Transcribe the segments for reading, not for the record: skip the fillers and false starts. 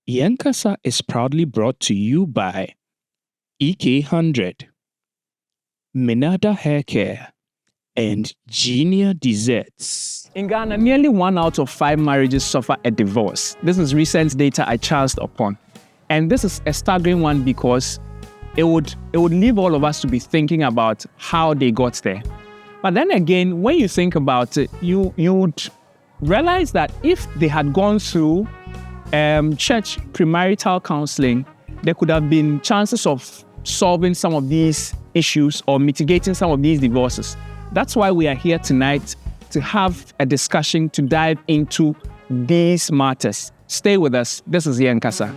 Yen Kasa is proudly brought to you by EK100, Minada Hair Care, and Genia Desserts. In Ghana, nearly 1 out of 5 marriages suffer a divorce. This is recent data I chanced upon. And this is a staggering one because it would leave all of us to be thinking about how they got there. But then again, when you think about it, you would realize that if they had gone through church premarital counselling, there could have been chances of solving some of these issues or mitigating some of these divorces. That's why we are here tonight, to have a discussion, to dive into these matters. Stay with us. This is Yen Kasa.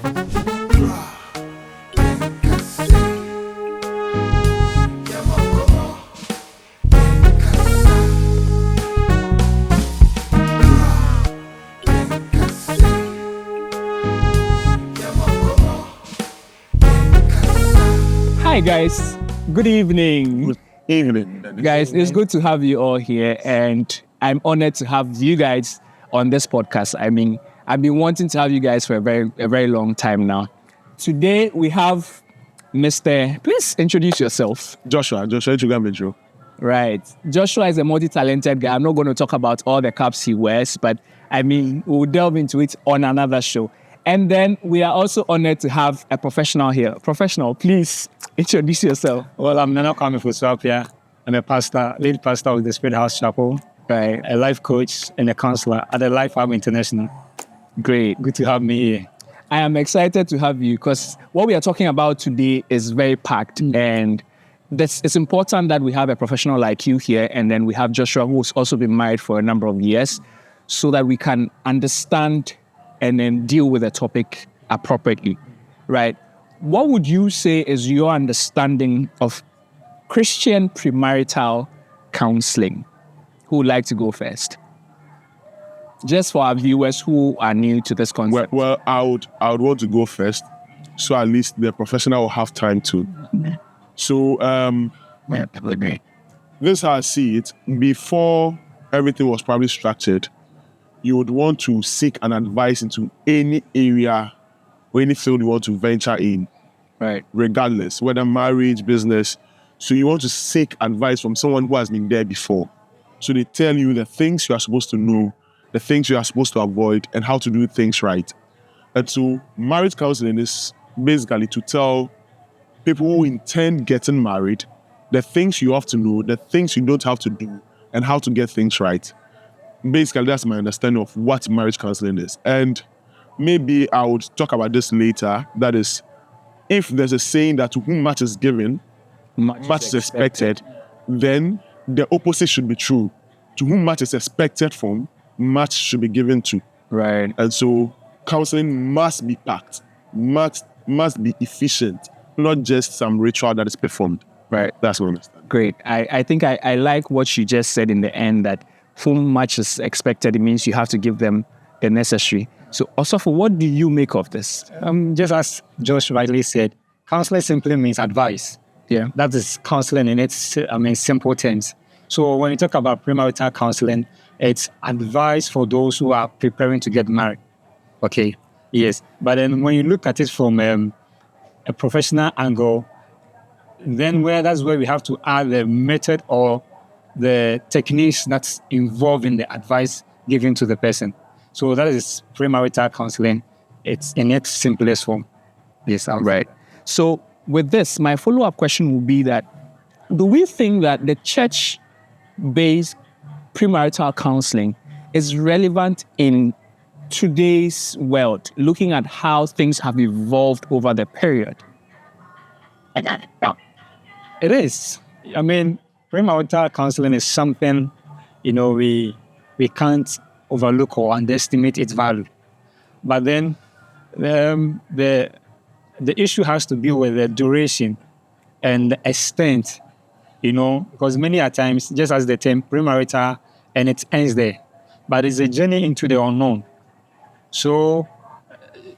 Hi guys, good evening. Good evening. Guys, it's good to have you all here, and I'm honored to have you guys on this podcast. I mean, I've been wanting to have you guys for a very long time now. Today we have Mr. Please introduce yourself. Joshua Chugamejo. Right. Joshua is a multi-talented guy. I'm not going to talk about all the caps he wears, but I mean, we'll delve into it on another show. And then we are also honored to have a professional here. Professional, please introduce yourself. Well, I'm Nana Kwame Fuswapia. I'm a pastor, lead pastor of the Spirit House Chapel, Right. a life coach and a counselor at the Life Hub International. Great. Good to have me here. I am excited to have you because what we are talking about today is very packed, and it's important that we have a professional like you here, and then we have Joshua, who's also been married for a number of years, so that we can understand and then deal with the topic appropriately, right? What would you say is your understanding of Christian premarital counseling? Who would like to go first? Just for our viewers who are new to this concept. Well, I would want to go first, so at least the professional will have time to. So, this is how I see it. Before everything was probably structured, you would want to seek an advice into any area or any field you want to venture in, Right. regardless, whether marriage, business. So you want to seek advice from someone who has been there before. So they tell you the things you are supposed to know, the things you are supposed to avoid, and how to do things right. And so marriage counseling is basically to tell people who intend getting married the things you have to know, the things you don't have to do, and how to get things right. Basically, that's my understanding of what marriage counseling is. And maybe I would talk about this later. That is, if there's a saying that to whom much is given, much is expected, then the opposite should be true. To whom much is expected from, much should be given to. Right. And so counseling must be packed, must be efficient, not just some ritual that is performed. Right. That's what I understand. Great. I think I like what you just said in the end, that whom much is expected, it means you have to give them the necessary. So, Osofo, what do you make of this? Just as Josh rightly said, counseling simply means advice. Yeah. That is counseling in its, simple terms. So when you talk about premarital counseling, it's advice for those who are preparing to get married. Okay. Yes. But then when you look at it from a professional angle, then that's where we have to add the method or the techniques that's involved in the advice given to the person. So that is premarital counseling. It's in its simplest form. Yes, Right. So with this, my follow-up question will be that, do we think that the church-based premarital counseling is relevant in today's world, looking at how things have evolved over the period? It is. I mean, premarital counseling is something, we can't overlook or underestimate its value. But then the issue has to be with the duration and the extent, because many a times, just as the term premarital, and it ends there. But it's a journey into the unknown. So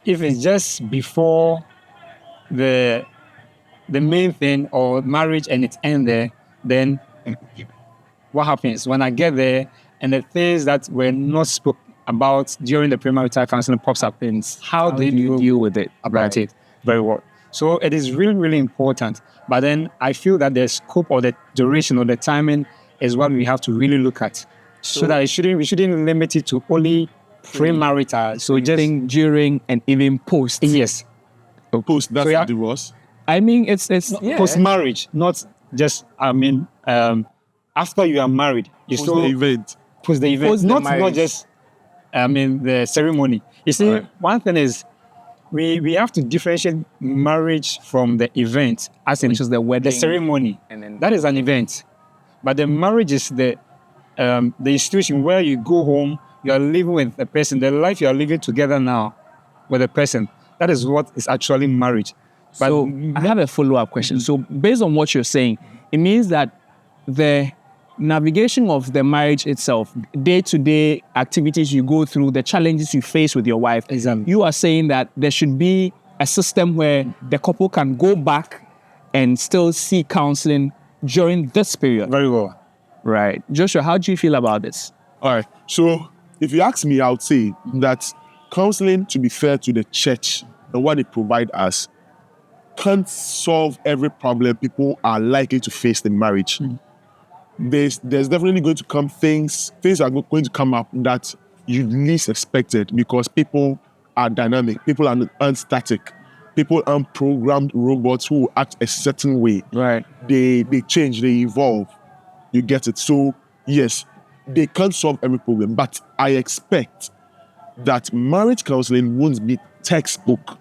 if it's just before the main thing or marriage and it ends there, then what happens when I get there and the things that were not about during the premarital counseling pops up in how do you deal with it about it very well. So it is really, really important. But then I feel that the scope or the duration or the timing is what we have to really look at. So that we shouldn't limit it to only premarital. So just Think during and even post. yes, Post, that's So, yeah. divorce. I mean, it's post marriage, not just after you are married, you Post still the event. post the event, Post the not marriage. just the ceremony. You see, one thing is we have to differentiate marriage from the event, as in Which is the wedding. the ceremony. And then- That is an event, but the marriage is the institution where you go home, you are living with the person, the life you are living together now with the person. That is what is actually marriage. But So I have a follow-up question. So based on what you're saying, it means that the navigation of the marriage itself, day-to-day activities you go through, the challenges you face with your wife, Exactly. you are saying that there should be a system where the couple can go back and still seek counseling during this period. very well. Right. Joshua, how do you feel about this? All right. So if you ask me, I would say that counseling, to be fair to the church and what they provide us, can't solve every problem people are likely to face in marriage. There's definitely going to come things are going to come up that you least expected, because people are dynamic, people aren't static, people aren't programmed robots who act a certain way. Right. They change, they evolve. You get it? So yes, they can't solve every problem, but I expect that marriage counseling won't be textbook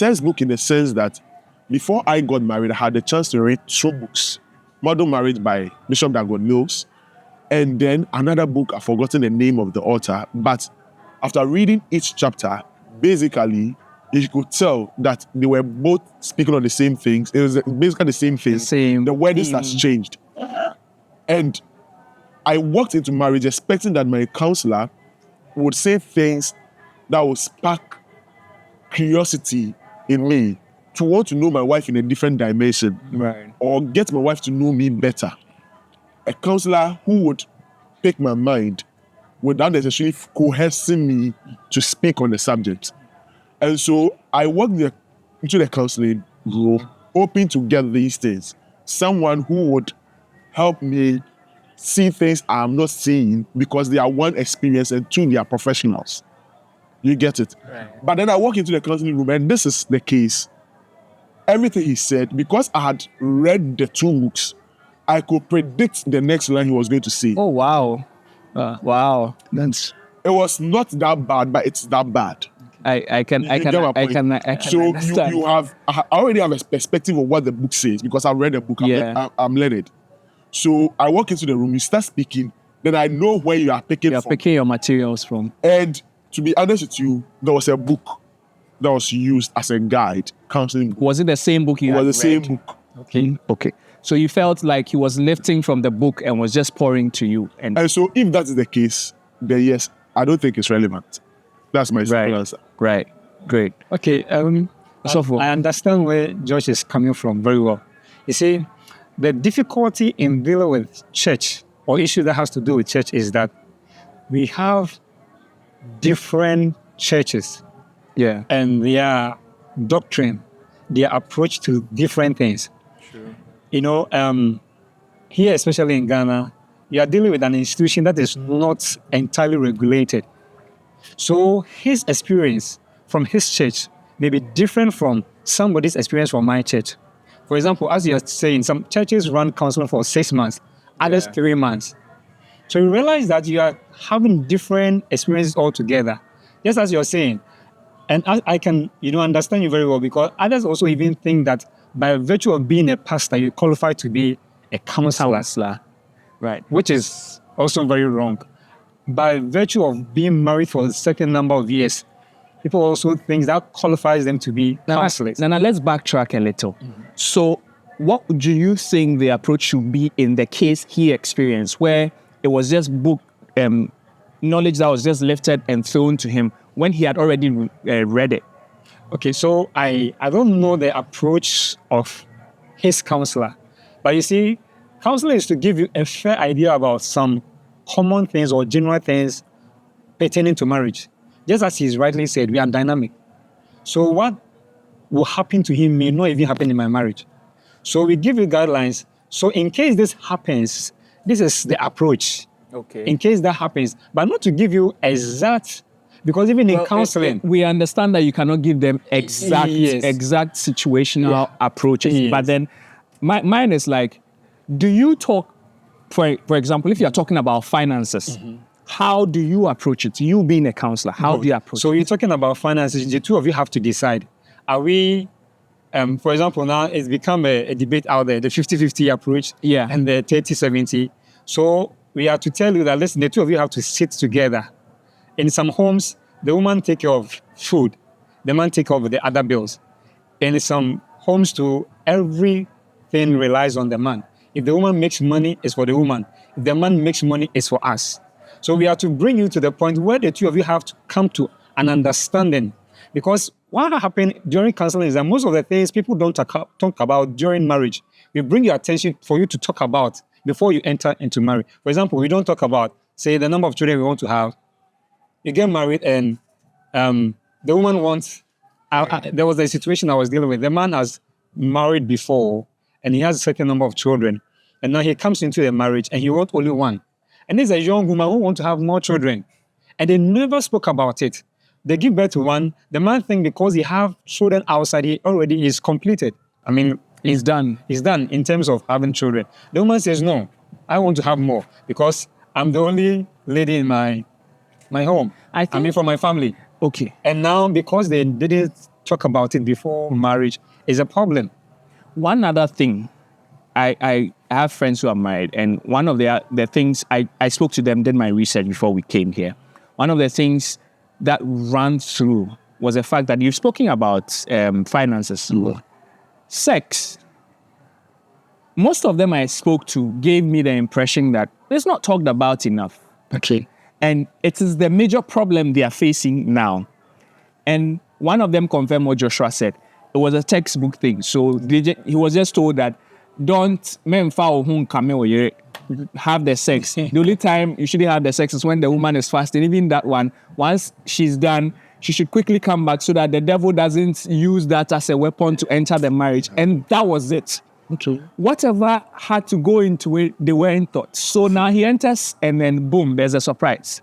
in the sense that before I got married, I had the chance to read 2 books. Model Marriage by Bishop Dagon Mills, and then another book, I've forgotten the name of the author, but after reading each chapter, basically, you could tell that they were both speaking on the same things. It was basically the same thing. Same The wordings theme. has changed. And I walked into marriage expecting that my counselor would say things that would spark curiosity in me to want to know my wife in a different dimension, Right. or get my wife to know me better. A counselor who would pick my mind without necessarily coercing me to speak on the subject. And so I walked into the counseling room hoping to get these things. Someone who would help me see things I'm not seeing, because they are, 1, experienced, and 2, they are professionals. You get it? Right. But then I walk into the counseling room, and this is the case. Everything he said, because I had read the 2 books, I could predict the next line he was going to say. Oh, wow. Wow. That's... It was not that bad, but it's that bad. I can get my point. So understand. I already have a perspective of what the book says, because I've read the book. I'm learned. So I walk into the room, you start speaking, then I know where you are picking You're from. picking your materials from. And to be honest with you, there was a book that was used as a guide, counseling book. Was it the same book you It had was the read? same book. Okay. So you felt like he was lifting from the book and was just pouring to you. And so if that is the case, then yes, I don't think it's relevant. That's my simple answer. Right. Great. Okay. I understand where Josh is coming from very well. You see, the difficulty in dealing with church or issue that has to do with church is that we have different churches Yeah. and their doctrine, their approach to different things. True. You know, here, especially in Ghana, you are dealing with an institution that is not entirely regulated. So his experience from his church may be different from somebody's experience from my church. For example, as you're saying, some churches run counseling for 6 months, others 3 months. So you realize that you are having different experiences altogether, just as you're saying. And I can, understand you very well, because others also even think that by virtue of being a pastor, you qualify to be a counselor, Right. which is also very wrong. By virtue of being married for a certain number of years, people also think that qualifies them to be counselors. Now, let's backtrack a little. So what do you think the approach should be in the case he experienced, where it was just book knowledge that was just lifted and thrown to him when he had already read it? Okay, so I don't know the approach of his counselor. But you see, counseling is to give you a fair idea about some common things or general things pertaining to marriage. Just as he's rightly said, we are dynamic. So what will happen to him may not even happen in my marriage. So we give you guidelines. So in case this happens, this is the approach. Okay. In case that happens, but not to give you exact, because even in counseling, we understand that you cannot give them exact situational approaches. Yes. But then mine is like, do you talk, for example, if you're talking about finances, how do you approach it? You being a counselor, how do you approach it? So you're talking about finances, the two of you have to decide. Are we, for example, now it's become a debate out there, the 50-50 approach and the 30-70. So we have to tell you that, listen, the two of you have to sit together. In some homes, the woman take care of food, the man take care of the other bills. In some homes too, everything relies on the man. If the woman makes money, it's for the woman. If the man makes money, it's for us. So we have to bring you to the point where the two of you have to come to an understanding. Because what happened during counseling is that most of the things people don't talk about during marriage, we bring your attention for you to talk about before you enter into marriage. For example, we don't talk about, say, the number of children we want to have. You get married and the woman wants, there was a situation I was dealing with. The man has married before and he has a certain number of children. And now he comes into a marriage and he wants only one. And there's a young woman who wants to have more children. And they never spoke about it. They give birth to one. The man thinks because he have children outside, he already is completed. I mean, It's done. It's done in terms of having children. The woman says, no, I want to have more because I'm the only lady in my home. I mean, for my family. Okay. And now, because they didn't talk about it before marriage, is a problem. One other thing, I have friends who are married, and one of the things, I spoke to them, did my research before we came here. One of the things that ran through was the fact that you've spoken about finances. Sex. Most of them I spoke to gave me the impression that it's not talked about enough. Okay. And it is the major problem they are facing now. And one of them confirmed what Joshua said. It was a textbook thing. So he was just told that don't have the sex. The only time you shouldn't have the sex is when the woman is fasting. Even that one, once she's done, she should quickly come back so that the devil doesn't use that as a weapon to enter the marriage. And that was it. Okay. Whatever had to go into it, they weren't taught. So now he enters and then boom, there's a surprise.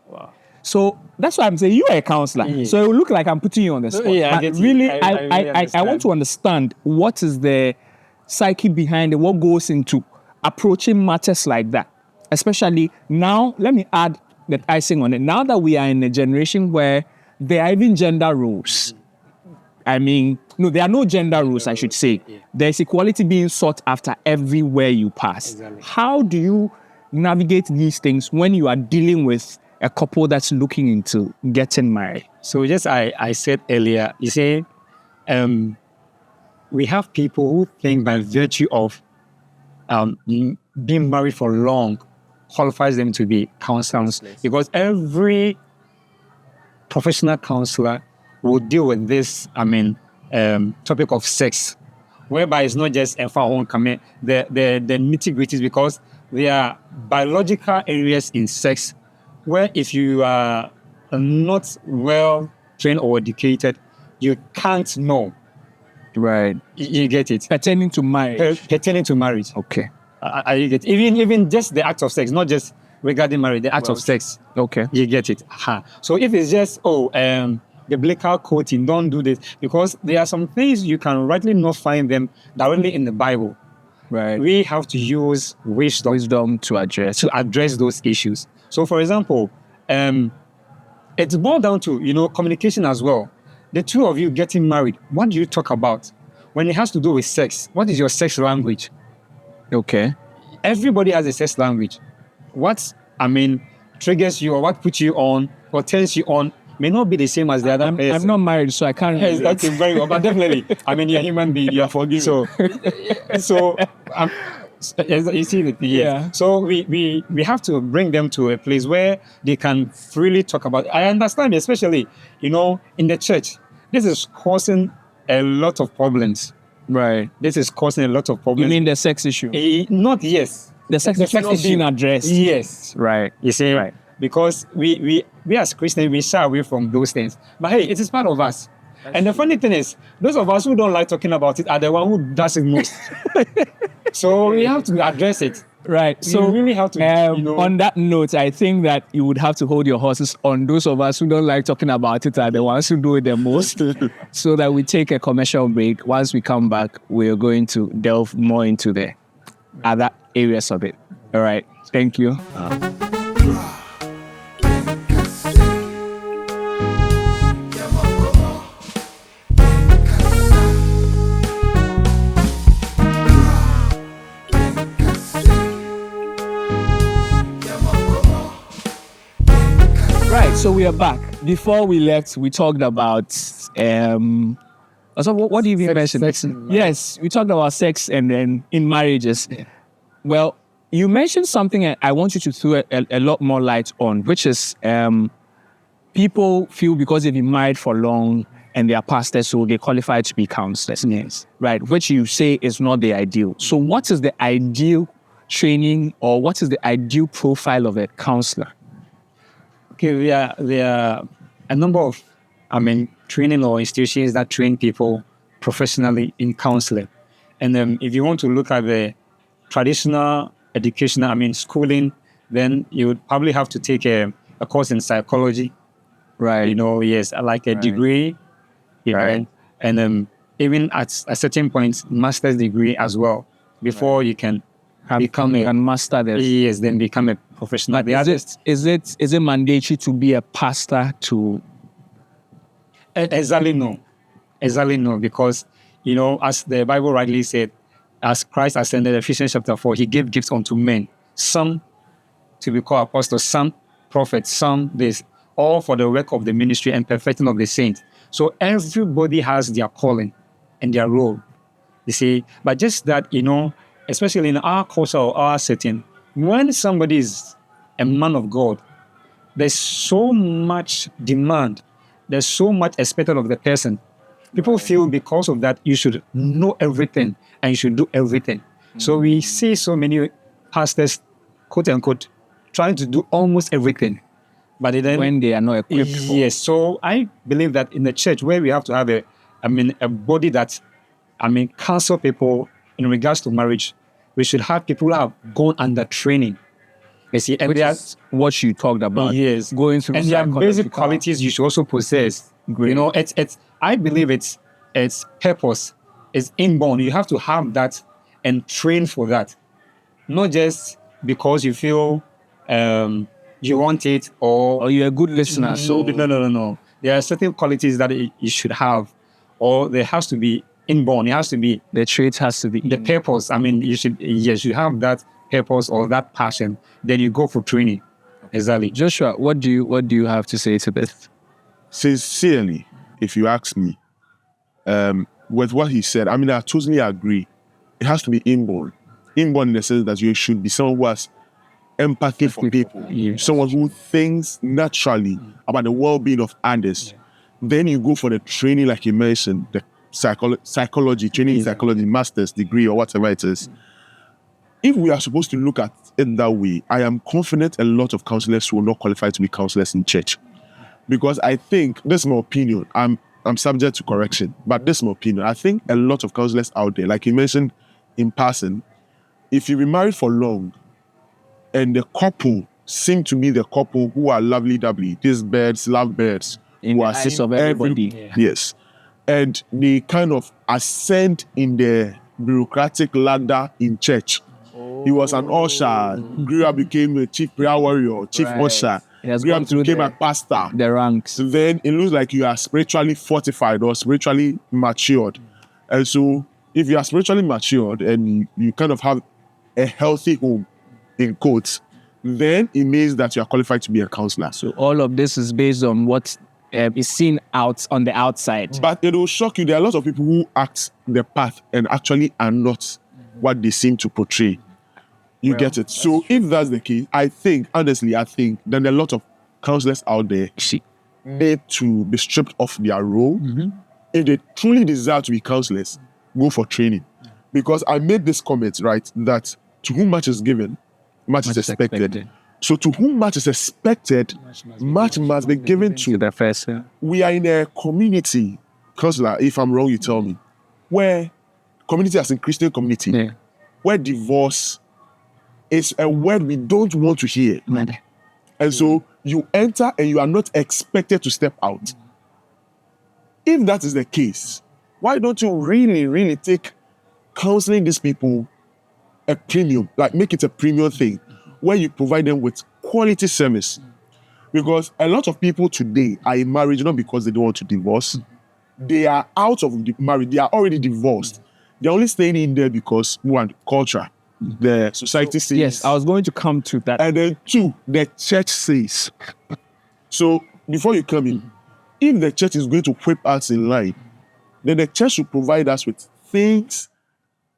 Wow. So that's why I'm saying you are a counselor. Yeah. So it will look like I'm putting you on the spot. Yeah, but really, I want to understand what is the psyche behind it, what goes into approaching matters like that. Especially now, let me add the icing on it. Now that we are in a generation where there are even gender roles. I mean, no, there are no gender rules, I should say. Yeah. There's equality being sought after everywhere you pass. Exactly. How do you navigate these things when you are dealing with a couple that's looking into getting married? So just I said earlier, you say, we have people who think by virtue of being married for long qualifies them to be counselors. Because every professional counselor will deal with this, topic of sex, whereby it's not just the nitty-gritties, because there are biological areas in sex where if you are not well trained or educated, you can't know. Right. You get it? Pertaining to marriage. Pertaining to marriage. Okay. You get it? Even just the act of sex, not just regarding marriage, the act of sex. Okay. You get it? So if it's just, the biblical quoting, don't do this, because there are some things you can rightly not find them directly in the Bible. Right. We have to use wisdom to address those issues. So, for example, it's boiled down to, communication as well. The two of you getting married, what do you talk about? When it has to do with sex, what is your sex language? Okay. Everybody has a sex language. What, triggers you or what puts you on or turns you on may not be the same as the other person. I'm not married, so I can't. Yes, that's very well, but definitely, you're a human being, you're forgiven. So, you see it, yes. Yeah. So we have to bring them to a place where they can freely talk about it. I understand, especially, in the church, this is causing a lot of problems. Right. This is causing a lot of problems. You mean the sex issue? Not yes. The sex issue not being addressed. Yes. Right. You see, right. because we as Christians, we shy away from those things. But hey, it is part of us. And the funny thing is, those of us who don't like talking about it are the one who does it most. So we have to address it. Right. So we really have to, on that note, I think that you would have to hold your horses on those of us who don't like talking about it are the ones who do it the most. So that we take a commercial break. Once we come back, we're going to delve more into the other areas of it. All right. Thank you. So we are back. Before we left, we talked about so what do you even mention? Yes, we talked about sex and then in marriages. Yeah. Well, you mentioned something I want you to throw a lot more light on, which is people feel because they've been married for long and they are pastors, so they qualify to be counselors. Yes. Right, which you say is not the ideal. So what is the ideal training or what is the ideal profile of a counselor? Okay, there are a number of, training or institutions that train people professionally in counseling. And if you want to look at the traditional education, schooling, then you would probably have to take a course in psychology. Right. Yes, like a degree. Right. And even at a certain point, master's degree as well, before you can become a master this. Yes, then become a professional. Is it mandatory to be a pastor to? Exactly no, because as the Bible rightly said, as Christ ascended, Ephesians chapter 4, he gave gifts unto men, some to be called apostles, some prophets, some this, all for the work of the ministry and perfecting of the saints. So everybody has their calling and their role. You see, but just that especially in our culture or our setting, when somebody is a man of God, there's so much demand, there's so much expected of the person. People feel because of that, you should know everything and you should do everything. So we see so many pastors, quote unquote, trying to do almost everything. But then, when they are not equipped. Yes. So I believe that in the church where we have to have a body that, counsel people in regards to marriage, we should have people who have gone under training. You see, and that's what you talked about. Yes, going through. And there are basic qualities you should also possess. Great. It's. I believe it's purpose. It's inborn. You have to have that and train for that, not just because you feel you want it or you're a good listener. So no. There are certain qualities that you should have, or there has to be inborn. It has to be the trait has to be the purpose. You have that purpose or that passion. Then you go for training. Exactly. Joshua, what do you have to say to this? Sincerely, if you ask me, with what he said, I totally agree. It has to be inborn. Inborn in the sense that you should be someone who has empathy for people. Yes. Someone who thinks naturally about the well-being of others. Yeah. Then you go for the training, like you mentioned, the psychology, training psychology, master's degree or whatever it is. If we are supposed to look at it that way, I am confident a lot of counselors will not qualify to be counselors in church. Because I think, this is my opinion, I'm subject to correction, but this is my opinion. I think a lot of counselors out there, like you mentioned in passing, if you've been married for long and the couple seem to be the couple who are lovely-dovely, these birds, love birds, in who the are eyes of everybody. Yes. And they kind of ascend in the bureaucratic ladder in church. He was an usher, grew up, became a chief prayer warrior, chief usher, grew up, became a pastor. The ranks. So then it looks like you are spiritually fortified or spiritually matured. And so if you are spiritually matured and you kind of have a healthy home, in quotes, then it means that you are qualified to be a counselor. So all of this is based on what is seen out on the outside. But it will shock you. There are a lot of people who act the path and actually are not what they seem to portray. You get it? So if that's the case, I think then there are a lot of counselors out there need to be stripped off their role. Mm-hmm. If they truly desire to be counselors, go for training. Because I made this comment, right, that to whom much is given, much is expected. So to whom much is expected, much must be given to the first. We are in a community, counselor, if I'm wrong, you tell me, where community as in Christian community, where divorce is a word we don't want to hear. And so you enter and you are not expected to step out. If that is the case, why don't you really take counseling these people a premium, like make it a premium thing, where you provide them with quality service? Because a lot of people today are in marriage not because they don't want to divorce. They are out of the marriage. They are already divorced. They're only staying in there because, one, culture. The society says. Yes, I was going to come to that. And then two, the church says. So before you come in, if the church is going to whip us in line, then the church should provide us with things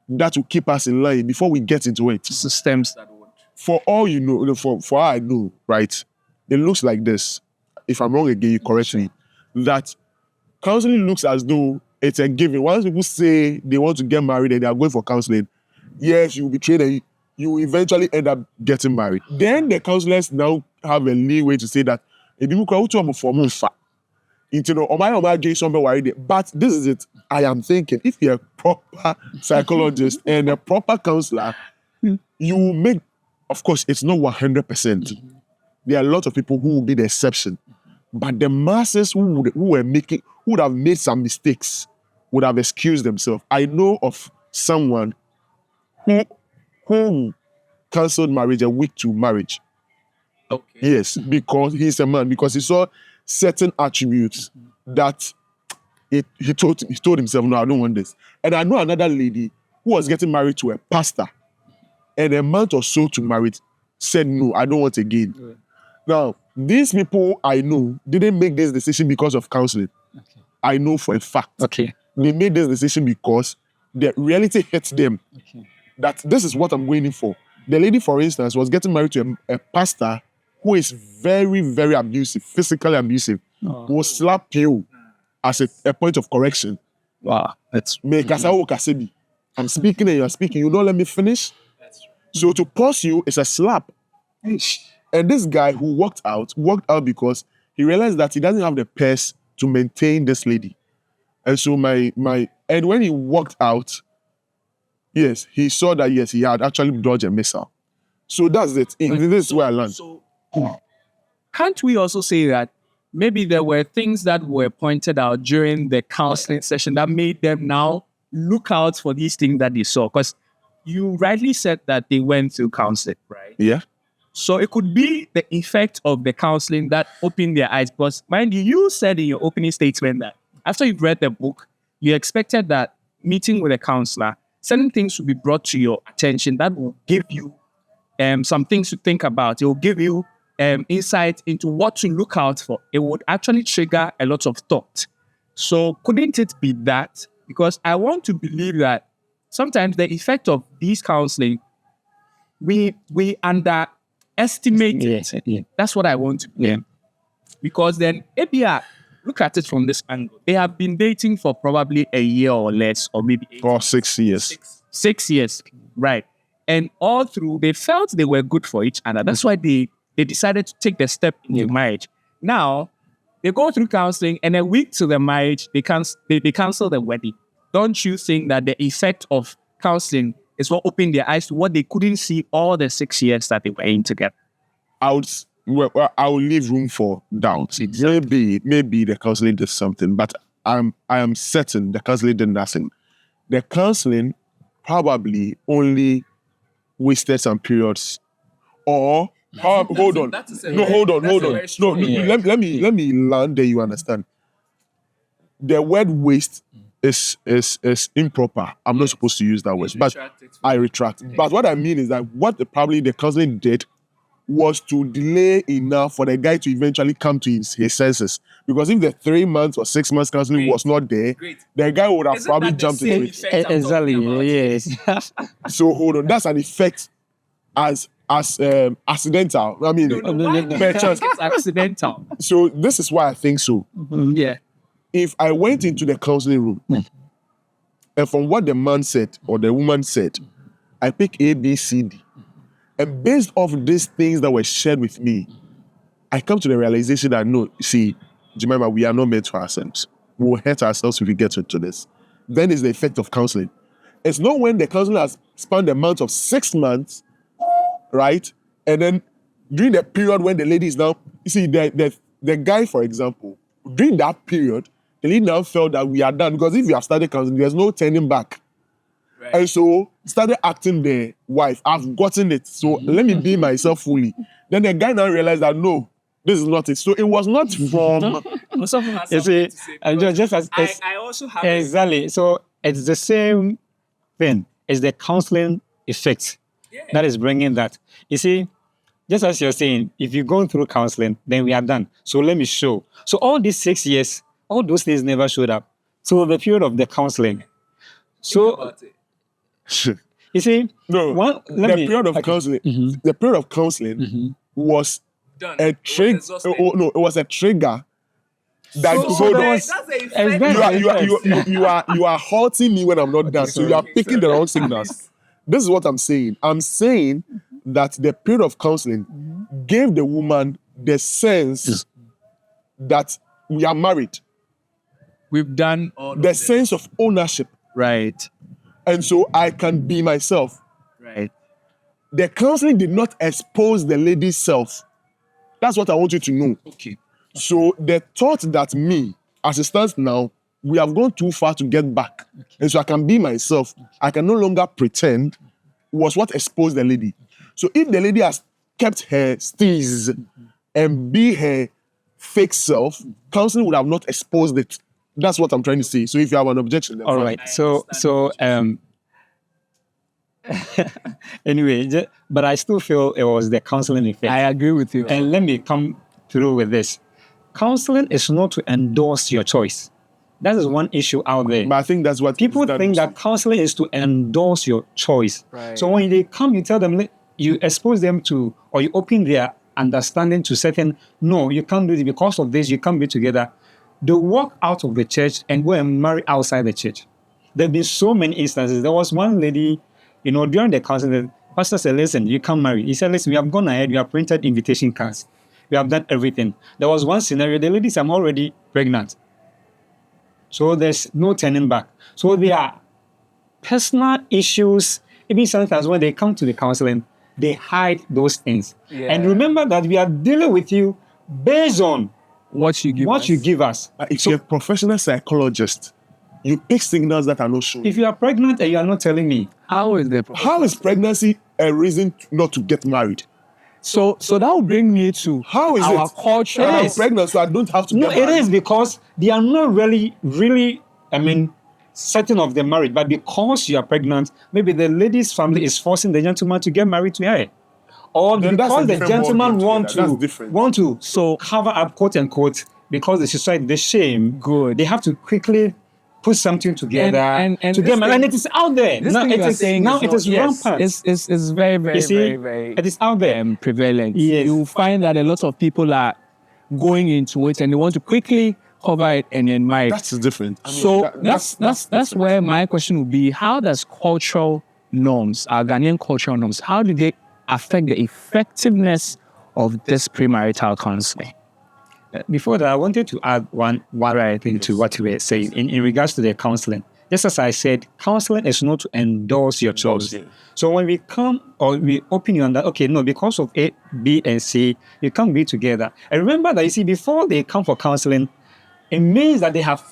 that will keep us in line before we get into it. Systems that would. For all you know, for all I know, right? It looks like this. If I'm wrong again, you correct me. That counseling looks as though it's a given. Once people say they want to get married and they are going for counseling, yes, you will be trained and you will eventually end up getting married. Then the counselors now have a leeway to say that but this is it. I am thinking, if you're a proper psychologist and a proper counselor, you will make, of course, it's not 100%. There are a lot of people who will be the exception. But the masses who would have made some mistakes, would have excused themselves. I know of someone who cancelled marriage a week to marriage. Okay. Yes, because he's a man, because he saw certain attributes that he told himself, no, I don't want this. And I know another lady who was getting married to a pastor, and a month or so to marriage said, no, I don't want again. Yeah. Now, these people I know didn't make this decision because of counseling. Okay. I know for a fact. Okay. They made this decision because the reality hit them. Okay. That this is what I'm going in for. The lady, for instance, was getting married to a pastor who is very, very abusive, physically abusive, who will slap you as a point of correction. Wow. That's... I'm speaking and you're speaking. You don't let me finish? So to pause you is a slap. And this guy who walked out because he realized that he doesn't have the purse to maintain this lady. And so and when he walked out, yes, he saw that, yes, he had actually dodged a missile. So that's it. This is where I learned. So, can't we also say that maybe there were things that were pointed out during the counseling session that made them now look out for these things that they saw? Because you rightly said that they went through counseling, right? Yeah. So it could be the effect of the counseling that opened their eyes. Because, mind you, you said in your opening statement that after you've read the book, you expected that meeting with a counselor, certain things will be brought to your attention that will give you some things to think about. It will give you insight into what to look out for. It would actually trigger a lot of thought. So couldn't it be that? Because I want to believe that sometimes the effect of these counseling, we underestimate it. Yeah. That's what I want to believe. Yeah. Because then, ABR, look at it from this angle. They have been dating for probably a year or less, or maybe 6 years. 6 years, right. And all through, they felt they were good for each other. That's why they decided to take the step into marriage. Now, they go through counseling, and a week to the marriage, they cancel the wedding. Don't you think that the effect of counseling is what opened their eyes to what they couldn't see all the 6 years that they were in together? I will leave room for doubt. Maybe the counseling did something, but I am certain the counseling did nothing. The counseling probably only wasted some periods. Or hold on. No, let me land there. You understand? The word waste is improper. I'm not supposed to use that word, but I retract. But what I mean is that what the counseling did was to delay enough for the guy to eventually come to his senses. Because if the 3 months or 6 months counseling was not there, the guy would have probably jumped into it. Exactly, yes. So hold on, that's an effect as accidental. I mean, it's accidental. So this is why I think so. Mm-hmm. Yeah. If I went into the counseling room, and from what the man said or the woman said, I pick A, B, C, D, And based off these things that were shared with me, I come to the realization that no, see, Jemima, we are not made for ourselves. We will hurt ourselves if we get into this. Then is the effect of counseling. It's not when the counselor has spent the month of 6 months, right? And then during the period when the lady is now, you see, the guy, for example, during that period, the lady now felt that we are done, because if you have started counseling, there's no turning back. Right. And so started acting the wife. I've gotten it. So let me be myself fully. Then the guy now realized that no, this is not it. So it was not from. You see, just as I also have exactly. So it's the same thing. It's the counseling effect that is bringing that. You see, just as you're saying, if you're going through counseling, then we are done. So let me show. So all these 6 years, all those things never showed up. So the period of the counseling. So you see, no, the period of counseling. The period of counseling was a trigger. No, it was a trigger. That you are hurting me when I'm not done. So you are picking the wrong signals. This is what I'm saying. I'm saying that the period of counseling gave the woman the sense that we are married. We've done the sense of ownership. Right. And so I can be myself. Right. The counseling did not expose the lady's self. That's what I want you to know. Okay. So the thought that me, as it stands now, we have gone too far to get back. Okay. And so I can be myself. I can no longer pretend, was what exposed the lady. So if the lady has kept her steez and be her fake self, counseling would have not exposed it. That's what I'm trying to say. So if you have an objection, then all right. So anyway, but I still feel it was the counseling effect. I agree with you. And let me come through with this. Counseling is not to endorse your choice. That is one issue out there. But I think that's what people think, that counseling is to endorse your choice. Right. So when they come, you tell them, you expose them to, or you open their understanding to certain, no, you can't do it because of this, you can't be together. They walk out of the church and go and marry outside the church. There have been so many instances. There was one lady, during the counseling, the pastor said, listen, you can't marry. He said, listen, we have gone ahead, we have printed invitation cards. We have done everything. There was one scenario, the lady said, I'm already pregnant. So there's no turning back. So there are personal issues. Even sometimes when they come to the counseling, they hide those things. Yeah. And remember that we are dealing with you based on what you give us. If you're a professional psychologist, you pick signals that are not shown. If you are pregnant and you are not telling me, how is pregnancy a reason not to get married? So that will bring me to how is our culture. I'm pregnant, so I don't have to get married. No, it is because they are not really, certain of the marriage. But because you are pregnant, maybe the lady's family is forcing the gentleman to get married to her. Or then because the gentleman want to cover up, quote unquote, because the society, the shame, they have to quickly put something together and to get married. And it is out there. Now it is rampant. It's very, very, very, very. It is out there. Prevalent. Yes. You find that a lot of people are going into it and they want to quickly cover it and then marry. That's different. That's where my question would be: how does cultural norms, our Ghanaian cultural norms, how do they affect the effectiveness of this premarital counseling? Before that, I wanted to add one thing to what you were saying in regards to the counseling. Just as I said, counseling is not to endorse your choice. So when we come or we open you on that, okay, no, because of A, B, and C, you can't be together. And remember that, you see, before they come for counseling, it means that they have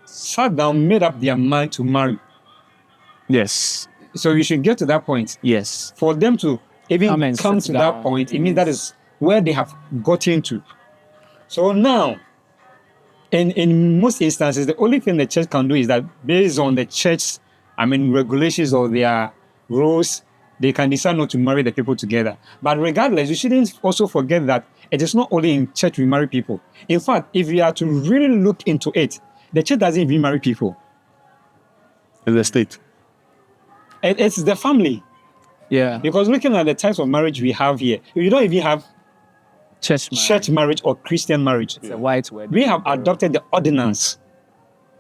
sat down, made up their mind to marry. Yes. So we should get to that point. Yes. For them to even come to that point, it means that is where they have gotten to. So now, in most instances, the only thing the church can do is that based on the church, regulations or their rules, they can decide not to marry the people together. But regardless, you shouldn't also forget that it is not only in church we marry people. In fact, if we are to really look into it, the church doesn't even marry people. It's the state. It's the family. Yeah. Because looking at the types of marriage we have here, you don't even have church marriage or Christian marriage. It's a white word. We have adopted the ordinance,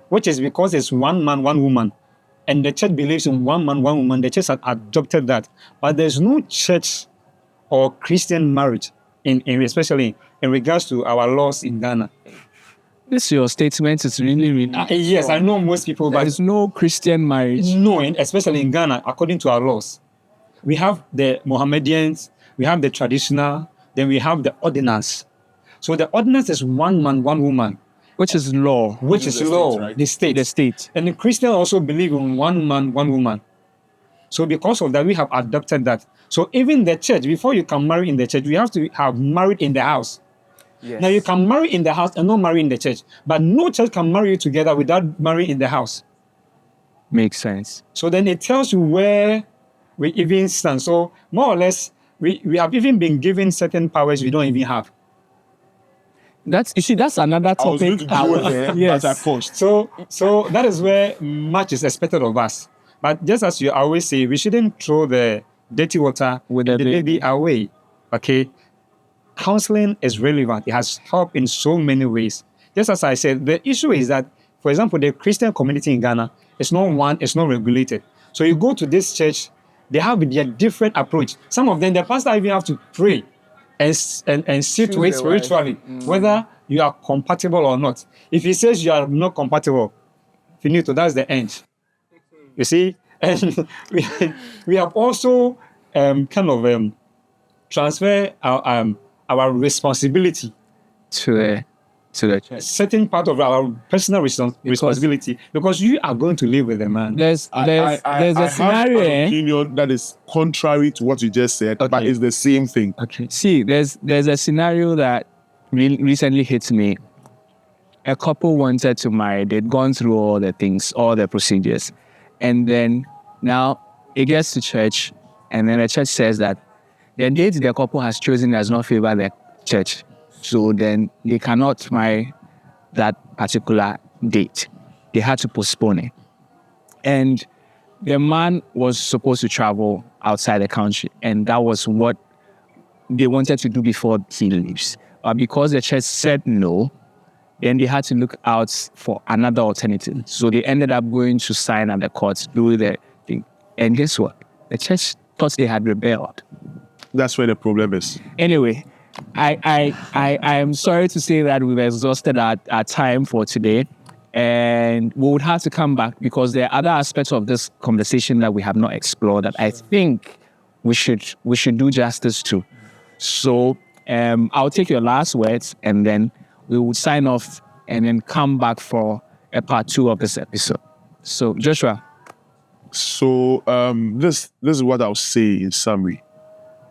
which is because it's one man, one woman. And the church believes in one man, one woman. The church has adopted that. But there's no church or Christian marriage, especially in regards to our laws in Ghana. This your statement is really Yes, I know most people, there but is no Christian marriage. no, especially in Ghana, according to our laws, we have the Mohammedans, we have the traditional, then we have the ordinance. So the ordinance is one man, one woman, Which is law. which is the law, state, right? the state. The state. And the Christian also believe in one man, one woman. So because of that, we have adopted that. So even the church, before you can marry in the church, you have to have married in the house. Yes. Now you can marry in the house and not marry in the church, but no church can marry you together without marrying in the house. Makes sense. So then it tells you where we even stand. So more or less, we have even been given certain powers we don't even have. That's another I was going topic. to go there, Yes. but I paused. So that is where much is expected of us. But just as you always say, we shouldn't throw the dirty water With the the baby away. Okay? Counseling is relevant. It has helped in so many ways. Just as I said, the issue is that, for example, the Christian community in Ghana is not regulated. So you go to this church, they have their different approach. Some of them, the pastor even have to pray and see to it spiritually, whether you are compatible or not. If he says you are not compatible, finito, that's the end. You see? And we have also transfer our responsibility, To the church. certain part of our personal responsibility, because you are going to live with the man. There's a I scenario. have an opinion that is contrary to what you just said, but Okay. it's the same thing. Okay. See, there's a scenario that recently hit me. A couple wanted to marry. They'd gone through all the things, all the procedures. And then now it gets to church, and then the church says that the date the couple has chosen does not favor the church. So then they cannot marry that particular date. They had to postpone it. And the man was supposed to travel outside the country, and that was what they wanted to do before he leaves. But because the church said no, then they had to look out for another alternative. So they ended up going to sign at the court, do the thing. And guess what? The church thought they had rebelled. That's where the problem is. Anyway, I am sorry to say that we've exhausted our time for today. And we would have to come back because there are other aspects of this conversation that we have not explored that I think we should do justice to. So I'll take your last words and then we will sign off and then come back for a part 2 of this episode. So Joshua. So this is what I'll say in summary.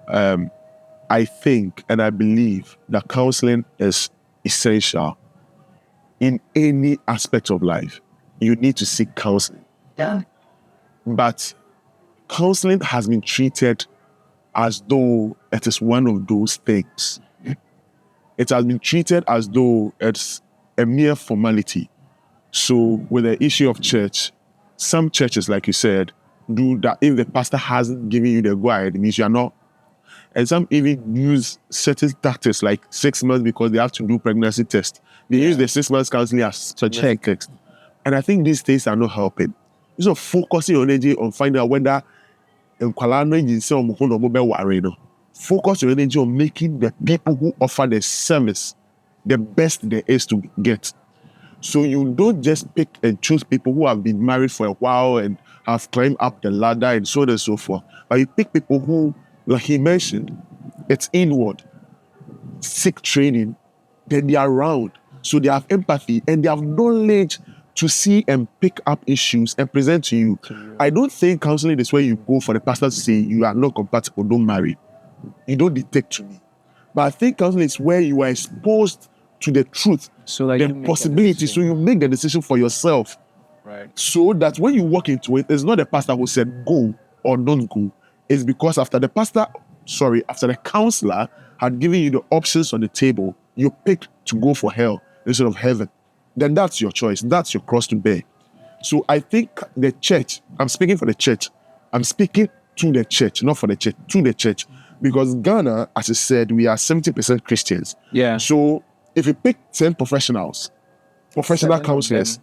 I think and I believe that counseling is essential in any aspect of life. You need to seek counseling. Yeah. But counseling has been treated as though it is one of those things. It has been treated as though it's a mere formality. So with the issue of church, some churches, like you said, do that. If the pastor hasn't given you the go-ahead, it means you are not. And some even use certain tactics like 6 months because they have to do pregnancy test. They use the 6 months counseling as pregnancy test. And I think these things are not helping. Instead of focusing your energy on finding out whether focus your energy on making the people who offer the service the best there is to get. So you don't just pick and choose people who have been married for a while and have climbed up the ladder and so on and so forth. But you pick people who, like he mentioned, it's inward, seek training, then they are around. So they have empathy and they have knowledge to see and pick up issues and present to you. I don't think counseling is where you go for the pastor to say you are not compatible, don't marry. You don't dictate to me. But I think counseling is where you are exposed to the truth, So like the possibility, so you make the decision for yourself. Right. So that when you walk into it, it's not the pastor who said go or don't go. It's because after the counselor had given you the options on the table, you picked to go for hell instead of heaven. Then that's your choice. That's your cross to bear. So I think the church, I'm speaking for the church. I'm speaking to the church, not for the church, to the church. Because Ghana, as I said, we are 70% Christians. Yeah. So if you pick 10 professional counselors,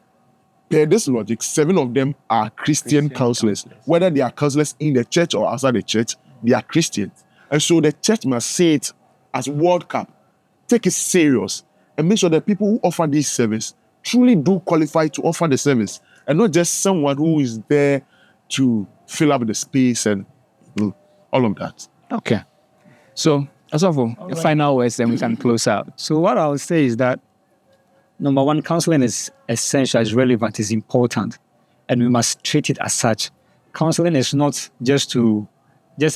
per this logic, 7 of them are Christian counselors. Whether they are counselors in the church or outside the church, they are Christians. And so the church must see it as World Cup, take it serious, and make sure that people who offer this service truly do qualify to offer the service, and not just someone who is there to fill up the space and all of that. Okay. So, Asafo, final words, then we can close out. So what I would say is that, number one, counseling is essential, is relevant, is important, and we must treat it as such. Counseling is not just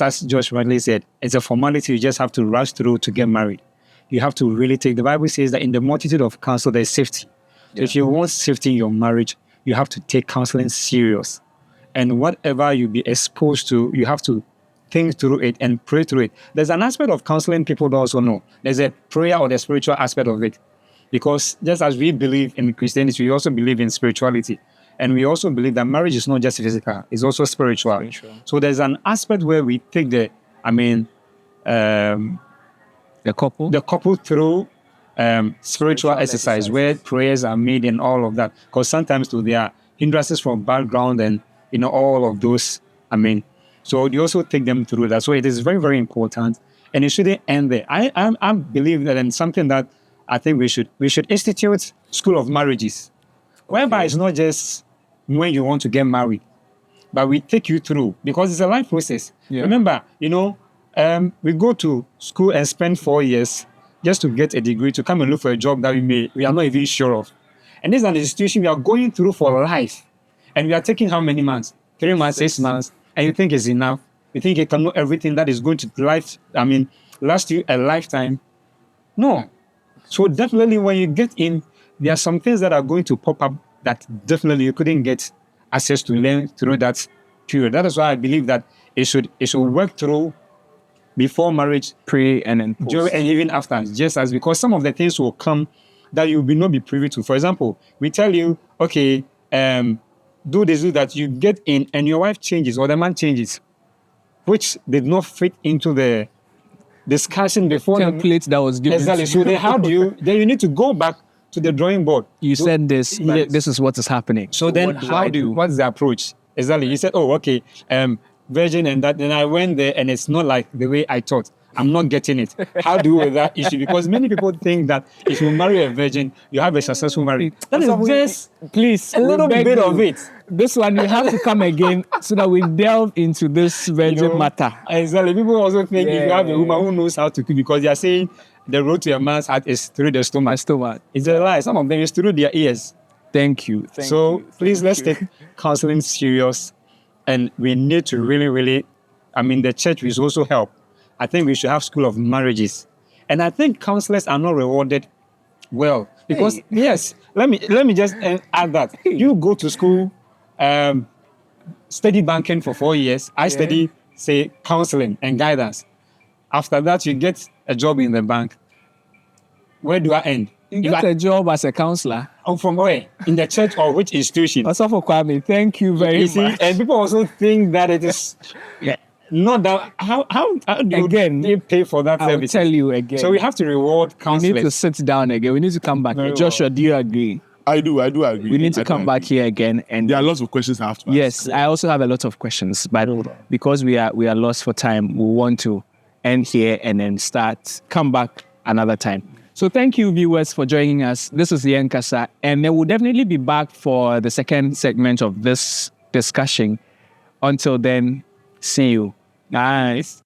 as Josh rightly said, it's a formality you just have to rush through to get married. You have to really take, the Bible says that in the multitude of counsel, there's safety. So if you want safety in your marriage, you have to take counseling serious. And whatever you be exposed to, you have to think through it and pray through it. There's an aspect of counseling people don't also know. There's a prayer or the spiritual aspect of it. Because just as we believe in Christianity, we also believe in spirituality. And we also believe that marriage is not just physical, it's also spiritual. So there's an aspect where we take the couple through spiritual exercise where prayers are made and all of that. Because sometimes there are hindrances from background and all of those. So you also take them through that. So it is very, very important, and it shouldn't end there. I believe that, and something that I think we should institute school of marriages, whereby it's not just when you want to get married, but we take you through, because it's a life process. Yeah. Remember, we go to school and spend 4 years just to get a degree, to come and look for a job that we are not even sure of. And this is an institution we are going through for life. And we are taking how many months? 3 months, 6 months. And you think it's enough. You think you can know everything that is going to last you a lifetime. No. So definitely when you get in, there are some things that are going to pop up that definitely you couldn't get access to learn through that period. That is why I believe that it should work through before marriage, pre and then post, during, and even after. Just as, because some of the things will come that you will not be privy to. For example, we tell you, okay, do this, do that. You get in and your wife changes or the man changes, which did not fit into the discussion before. Template that was given. Exactly. So then you need to go back to the drawing board. You said this, but this is what is happening. So then what's the approach? Exactly. You said, oh, okay, virgin and that. Then I went there and it's not like the way I thought. I'm not getting it. How do you with that issue? Because many people think that if you marry a virgin, you have a successful marriage. That is just, please, a little bit of it. This one, you have to come again so that we delve into this virgin matter. Exactly. People also think if you have a woman who knows how to cook, because they are saying the road to a man's heart is through the stomach. It's a lie. Some of them is through their ears. Thank you. Please, let's take counseling serious. And we need to really, really, the church will also help. I think we should have school of marriages. And I think counselors are not rewarded well. Because, yes, let me just add that. You go to school, study banking for 4 years. I study, say, counseling and guidance. After that, you get a job in the bank. Where do I end? You get a job as a counselor. From where? In the church or which institution? Asafo Kwame, thank you very much. And people also think that it is... Not that, how do they pay for that service? I will tell you again. So we have to reward counselors. We need to sit down again. We need to come back. Joshua, do you agree? I do agree. We need to come back here again. And there are lots of questions I have to ask. Yes, I also have a lot of questions. But because we are lost for time, we want to end here and then come back another time. So thank you, viewers, for joining us. This is Yen Kasa, and then we'll definitely be back for the second segment of this discussion. Until then, see you. Nice.